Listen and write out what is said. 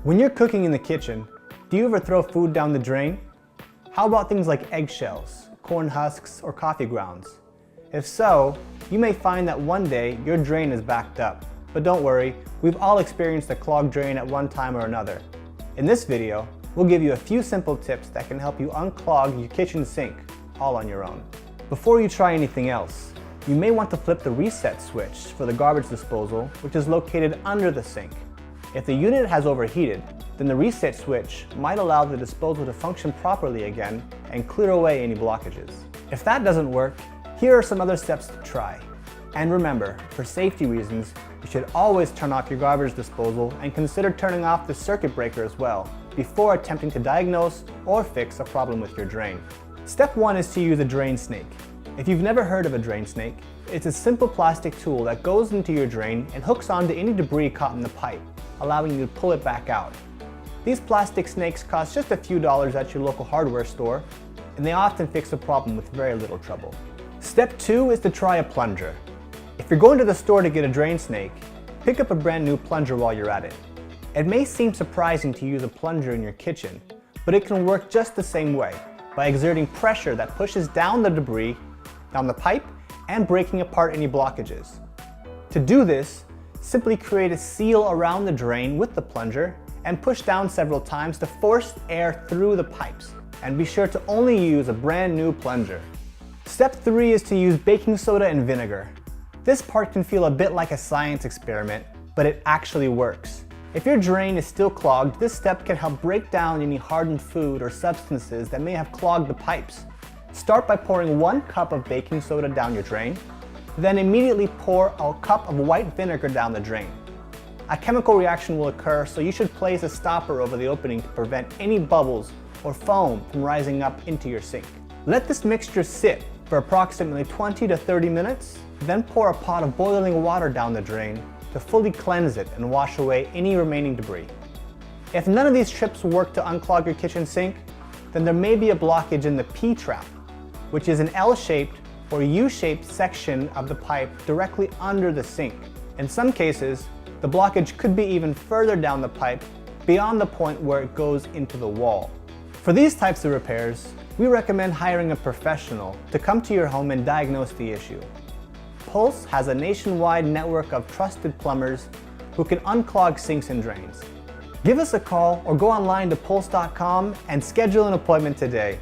When you're cooking in the kitchen, do you ever throw food down the drain? How about things like eggshells, corn husks, or coffee grounds? If so, you may find that one day your drain is backed up. But don't worry, we've all experienced a clogged drain at one time or another. In this video, we'll give you a few simple tips that can help you unclog your kitchen sink, all on your own. Before you try anything else, you may want to flip the reset switch for the garbage disposal, which is located under the sink. If the unit has overheated, then the reset switch might allow the disposal to function properly again and clear away any blockages. If that doesn't work, here are some other steps to try. And remember, for safety reasons, you should always turn off your garbage disposal and consider turning off the circuit breaker as well before attempting to diagnose or fix a problem with your drain. Step 1 is to use a drain snake. If you've never heard of a drain snake, it's a simple plastic tool that goes into your drain and hooks onto any debris caught in the pipe, allowing you to pull it back out. These plastic snakes cost just a few dollars at your local hardware store, and they often fix the problem with very little trouble. Step 2 is to try a plunger. If you're going to the store to get a drain snake, pick up a brand new plunger while you're at it. It may seem surprising to use a plunger in your kitchen, but it can work just the same way by exerting pressure that pushes down the debris, down the pipe, and breaking apart any blockages. To do this, simply create a seal around the drain with the plunger and push down several times to force air through the pipes. And be sure to only use a brand new plunger. Step 3 is to use baking soda and vinegar. This part can feel a bit like a science experiment, but it actually works. If your drain is still clogged, this step can help break down any hardened food or substances that may have clogged the pipes. Start by pouring 1 cup of baking soda down your drain, then immediately pour a cup of white vinegar down the drain. A chemical reaction will occur, so you should place a stopper over the opening to prevent any bubbles or foam from rising up into your sink. Let this mixture sit for approximately 20 to 30 minutes, then pour a pot of boiling water down the drain to fully cleanse it and wash away any remaining debris. If none of these tips work to unclog your kitchen sink, then there may be a blockage in the P-trap, which is an L-shaped or U-shaped section of the pipe directly under the sink. In some cases, the blockage could be even further down the pipe beyond the point where it goes into the wall. For these types of repairs, we recommend hiring a professional to come to your home and diagnose the issue. Pulse has a nationwide network of trusted plumbers who can unclog sinks and drains. Give us a call or go online to pulse.com and schedule an appointment today.